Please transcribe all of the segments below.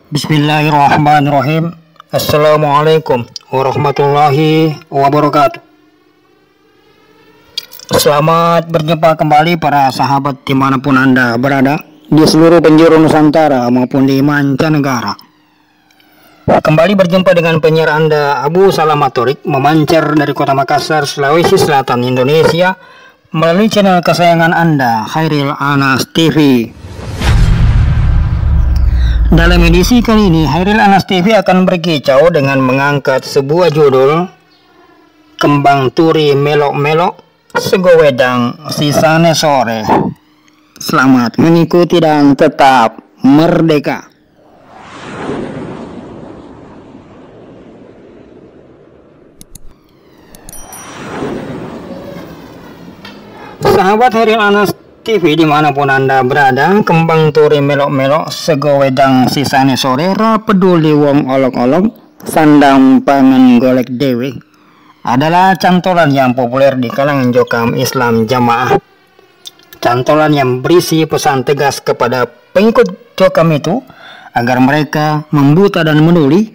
Bismillahirrahmanirrahim. Assalamualaikum warahmatullahi wabarakatuh. Selamat berjumpa kembali para sahabat dimanapun Anda berada di seluruh penjuru Nusantara maupun di mancanegara. Kembali berjumpa dengan penyiar Anda Abu Salamatorik, memancar dari kota Makassar, Sulawesi Selatan, Indonesia, melalui channel kesayangan Anda, Khairil Anas TV. Dalam edisi kali ini, Khairil Anas TV akan berkicau dengan mengangkat sebuah judul Kembang Turi Melok-Melok Segowedang Sisane Sore. Selamat mengikuti dan tetap merdeka. Sahabat Khairil Anas TV dimanapun Anda berada, kembang turi melok-melok segowedang sisane sore, ra peduli wong olok-olok sandang pangan golek dewe adalah cantolan yang populer di kalangan jokam Islam jamaah. Cantolan yang berisi pesan tegas kepada pengikut jokam itu agar mereka membuta dan menuli,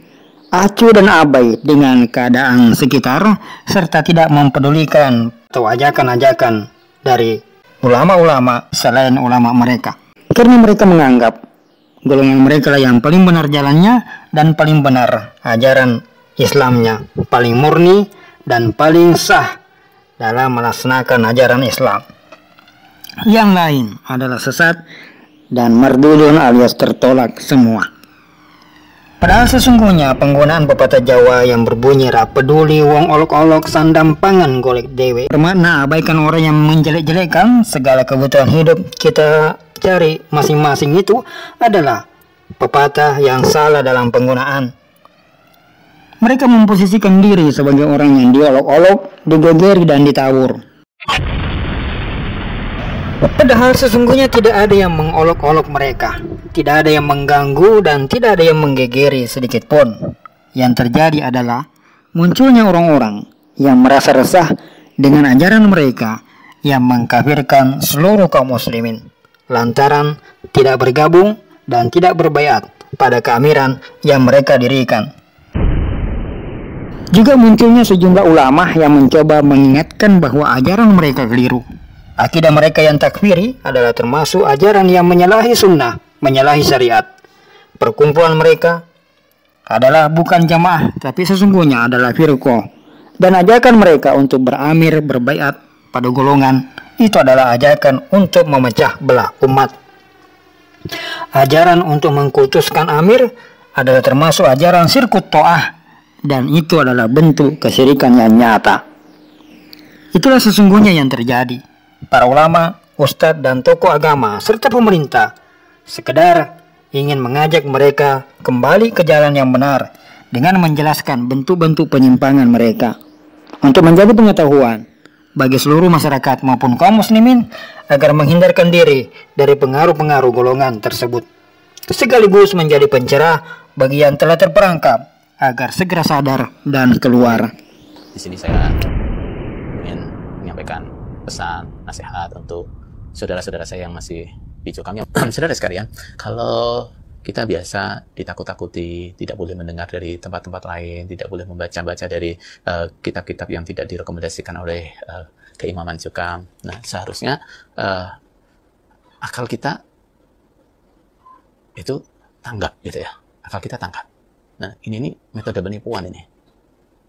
acuh dan abai dengan keadaan sekitar, serta tidak mempedulikan atau ajakan-ajakan dari ulama-ulama selain ulama mereka, karena mereka menganggap golongan mereka lah yang paling benar jalannya dan paling benar ajaran Islamnya, paling murni dan paling sah dalam melaksanakan ajaran Islam. Yang lain adalah sesat dan merdulun alias tertolak semua. Padahal sesungguhnya penggunaan pepatah Jawa yang berbunyi ra peduli wong olok-olok sandang pangan golek dewe bermakna abaikan orang yang menjelek-jelekan segala kebutuhan hidup kita cari masing-masing itu adalah pepatah yang salah dalam penggunaan. Mereka memposisikan diri sebagai orang yang diolok-olok, digegeri dan ditawur. Padahal sesungguhnya tidak ada yang mengolok-olok mereka, tidak ada yang mengganggu dan tidak ada yang menggegeri sedikit pun. Yang terjadi adalah munculnya orang-orang yang merasa resah dengan ajaran mereka yang mengkafirkan seluruh kaum muslimin lantaran tidak bergabung dan tidak berbaiat pada keamiran yang mereka dirikan. Juga munculnya sejumlah ulama yang mencoba mengingatkan bahwa ajaran mereka keliru. Akidah mereka yang takfiri adalah termasuk ajaran yang menyalahi sunnah, menyalahi syariat. Perkumpulan mereka adalah bukan jamaah, tapi sesungguhnya adalah firqah. Dan ajakan mereka untuk beramir, berbaiat pada golongan, itu adalah ajakan untuk memecah belah umat. Ajaran untuk mengkultuskan amir adalah termasuk ajaran sirkut to'ah, dan itu adalah bentuk kesyirikan yang nyata. Itulah sesungguhnya yang terjadi. Para ulama, ustadz dan tokoh agama serta pemerintah sekedar ingin mengajak mereka kembali ke jalan yang benar dengan menjelaskan bentuk-bentuk penyimpangan mereka untuk menjadi pengetahuan bagi seluruh masyarakat maupun kaum muslimin agar menghindarkan diri dari pengaruh-pengaruh golongan tersebut, sekaligus menjadi pencerah bagi yang telah terperangkap agar segera sadar dan keluar. Di sini saya ingin menyampaikan pesan, nasihat untuk saudara-saudara saya yang masih di jokamnya. Saudara sekalian, kalau kita biasa ditakut-takuti, tidak boleh mendengar dari tempat-tempat lain, tidak boleh membaca-baca dari kitab-kitab yang tidak direkomendasikan oleh keimaman jokam. Nah, seharusnya akal kita itu tanggap gitu ya. Akal kita tangkap. Nah, ini metode penipuan ini.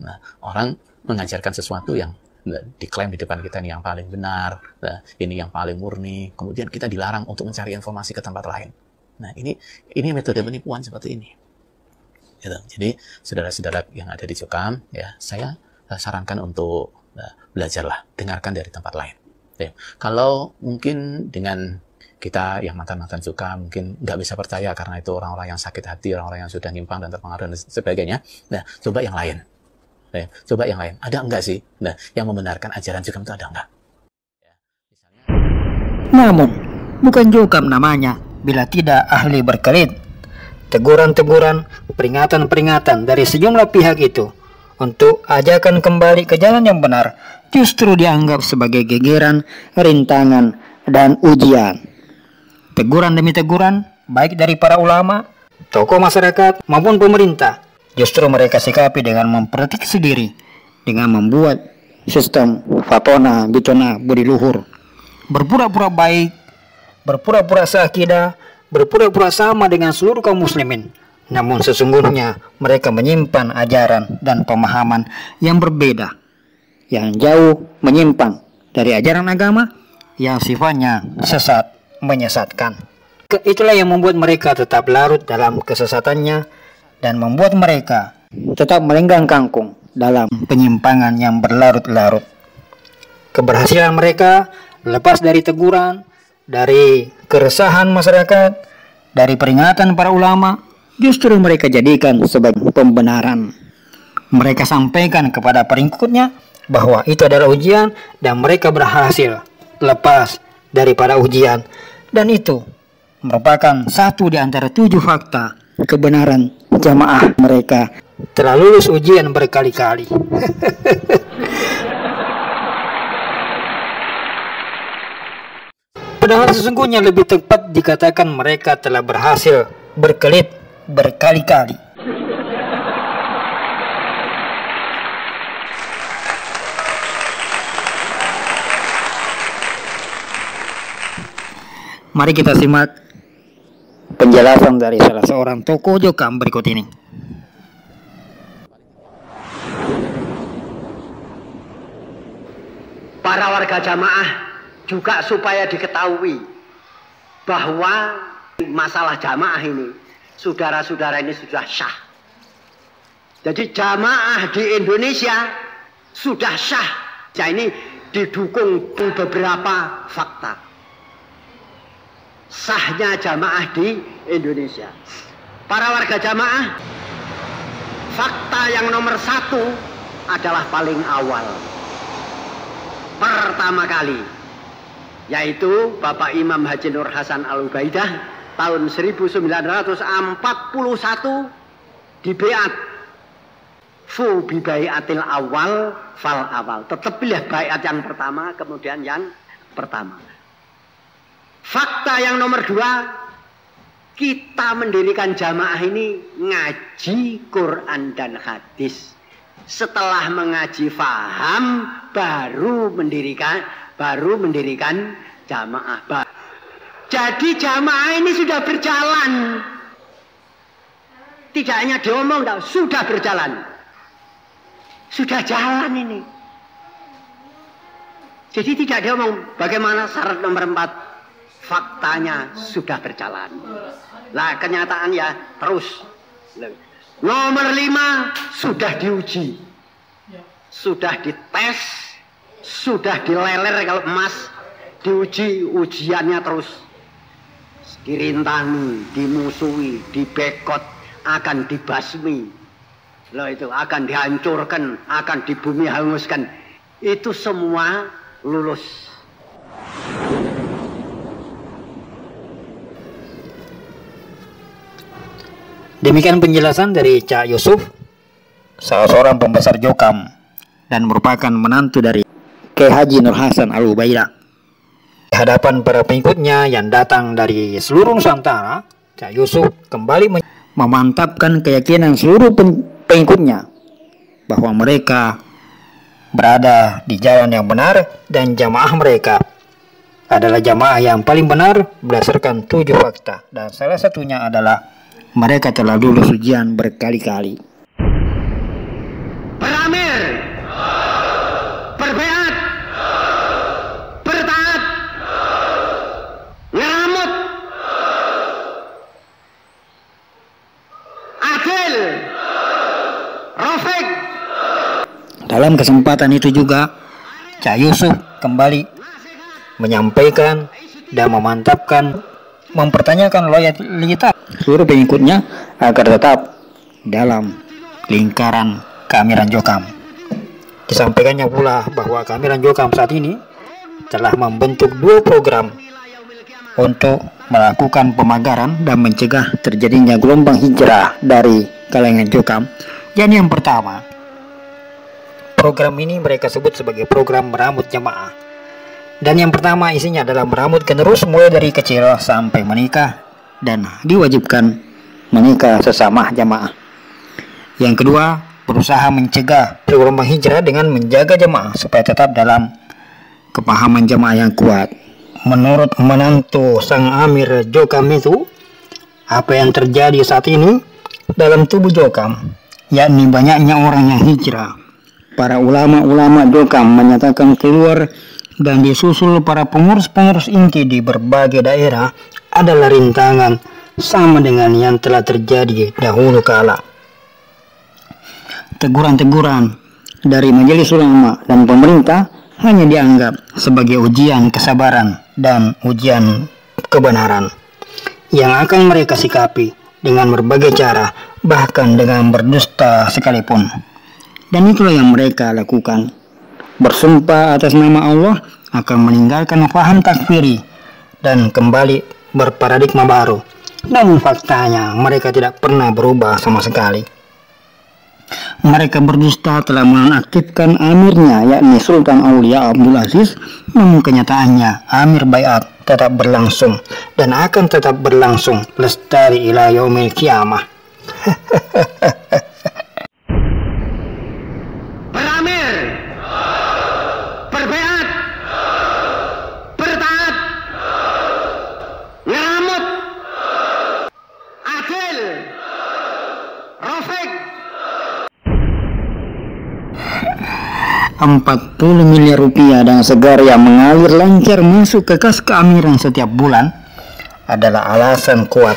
Nah, orang mengajarkan sesuatu yang diklaim di depan kita ini yang paling benar, ini yang paling murni, kemudian kita dilarang untuk mencari informasi ke tempat lain. Nah, ini metode penipuan seperti ini. Gitu. Jadi, saudara-saudara yang ada di jokam, ya, saya sarankan untuk belajarlah, dengarkan dari tempat lain. Ya. Kalau mungkin dengan kita yang mantan-mantan jokam mungkin nggak bisa percaya karena itu orang-orang yang sakit hati, orang-orang yang sudah nyimpang dan terpengaruh dan sebagainya. Nah, coba yang lain. Nah, coba yang lain, ada enggak sih? Nah, yang membenarkan ajaran jokam itu ada enggak? Ya, misalnya... Namun, bukan jokam namanya bila tidak ahli berkelit. Teguran-teguran, peringatan-peringatan dari sejumlah pihak itu untuk ajakan kembali ke jalan yang benar justru dianggap sebagai gegeran, rintangan, dan ujian. Teguran demi teguran, baik dari para ulama tokoh masyarakat maupun pemerintah. Justru mereka sikapi dengan memproteksi diri, dengan membuat sistem fatona, bitona, budi luhur, berpura-pura baik, berpura-pura seakidah, berpura-pura sama dengan seluruh kaum muslimin. Namun sesungguhnya mereka menyimpan ajaran dan pemahaman yang berbeda, yang jauh menyimpang dari ajaran agama yang sifatnya sesat, menyesatkan. Itulah yang membuat mereka tetap larut dalam kesesatannya dan membuat mereka tetap melenggang kangkung dalam penyimpangan yang berlarut-larut. Keberhasilan mereka lepas dari teguran, dari keresahan masyarakat, dari peringatan para ulama, justru mereka jadikan sebagai pembenaran. Mereka sampaikan kepada pengikutnya bahwa itu adalah ujian dan mereka berhasil lepas daripada ujian, dan itu merupakan satu di antara 7 fakta kebenaran jamaah mereka telah lulus ujian berkali-kali. Padahal sesungguhnya lebih tepat dikatakan mereka telah berhasil berkelit berkali-kali. Mari kita simak penjelasan dari salah seorang tokoh Jokam berikut ini. Para warga jamaah juga supaya diketahui bahwa masalah jamaah ini, saudara-saudara ini sudah syah. Jadi jamaah di Indonesia sudah syah. Ya, ini didukung beberapa fakta sahnya jamaah di Indonesia. Para warga jamaah, fakta yang nomor 1 adalah paling awal, pertama kali, yaitu Bapak Imam Haji Nur Hasan Al-Ubaidah tahun 1941 di Baiat fu bi baiatil awal fal awal. Tetap pilih baiat yang pertama, kemudian yang pertama. Fakta yang nomor 2, kita mendirikan jamaah ini ngaji Quran dan hadis. Setelah mengaji faham, baru mendirikan jamaah. Jadi jamaah ini sudah berjalan. Tidak hanya diomong, sudah berjalan. Sudah jalan ini. Jadi tidak diomong. Bagaimana syarat nomor 4? Faktanya sudah berjalan. Lah kenyataan ya terus. Nomor 5 sudah diuji, sudah dites, sudah dileler kalau emas, diuji, ujiannya terus. Dirintangi, dimusuhi, dibekot, akan dibasmi. Loh itu akan dihancurkan, akan dibumi hanguskan. Itu semua lulus. Demikian penjelasan dari Cak Yusuf, salah seorang pembesar Jokam dan merupakan menantu dari Kiai Haji Nur Hasan Al-Ubaidah. Di hadapan para pengikutnya yang datang dari seluruh Nusantara, Cak Yusuf kembali memantapkan keyakinan seluruh pengikutnya bahwa mereka berada di jalan yang benar dan jamaah mereka adalah jamaah yang paling benar berdasarkan 7 fakta, dan salah satunya adalah mereka telah lulus ujian berkali-kali. Beramir, berbaiat, bertaat, ngeramut, adil, rofik. Dalam kesempatan itu juga, Cak Yusuf kembali menyampaikan dan memantapkan, mempertanyakan loyalitas seluruh pengikutnya agar tetap dalam lingkaran Keamiran Jokam. Disampaikannya pula bahwa Keamiran Jokam saat ini telah membentuk 2 program untuk melakukan pemagaran dan mencegah terjadinya gelombang hijrah dari kalangan Jokam. Dan yang pertama, program ini mereka sebut sebagai program meramut jamaah. Dan yang pertama isinya adalah meramut generus mulai dari kecil sampai menikah, dan diwajibkan menikah sesama jamaah. Yang kedua, berusaha mencegah gelombang hijrah dengan menjaga jamaah supaya tetap dalam kepahaman jamaah yang kuat. Menurut menantu sang Amir Jokam itu, apa yang terjadi saat ini dalam tubuh Jokam, yakni banyaknya orang yang hijrah. Para ulama-ulama Jokam menyatakan keluar dan disusul para pengurus-pengurus inti di berbagai daerah adalah rintangan sama dengan yang telah terjadi dahulu kala. Teguran-teguran dari majelis ulama dan pemerintah hanya dianggap sebagai ujian kesabaran dan ujian kebenaran yang akan mereka sikapi dengan berbagai cara, bahkan dengan berdusta sekalipun. Dan itulah yang mereka lakukan. Bersumpah atas nama Allah akan meninggalkan faham takfiri dan kembali berparadigma baru. Namun faktanya mereka tidak pernah berubah sama sekali. Mereka berdusta telah menonaktifkan amirnya, yakni Sultan Aulia Abdul Aziz. Namun kenyataannya Amir Baiat tetap berlangsung dan akan tetap berlangsung lestari ila yaumil qiyamah. Beramir, berbaiat, bertaat, ngeramut, adil, rafiq. 40 miliar rupiah dan segar yang mengalir lancar masuk ke kas keamiran setiap bulan adalah alasan kuat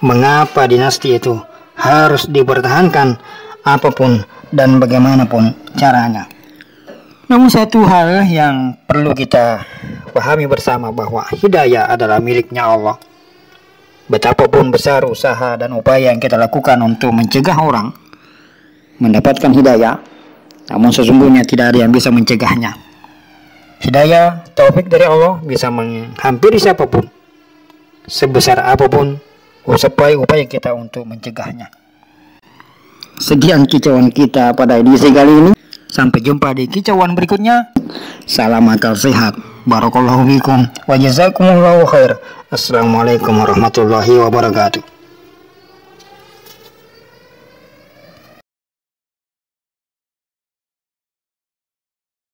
mengapa dinasti itu harus dipertahankan apapun dan bagaimanapun caranya. Namun satu hal yang perlu kita pahami bersama bahwa hidayah adalah miliknya Allah. Betapapun besar usaha dan upaya yang kita lakukan untuk mencegah orang mendapatkan hidayah, namun sesungguhnya tidak ada yang bisa mencegahnya. Hidayah, taufik dari Allah bisa menghampiri siapapun, sebesar apapun upaya kita untuk mencegahnya. Sekian kicauan kita pada edisi kali ini. Sampai jumpa di kicauan berikutnya. Salam akal sehat. Barakallahu fikum wa jazakumullahu khair. Assalamualaikum warahmatullahi wabarakatuh.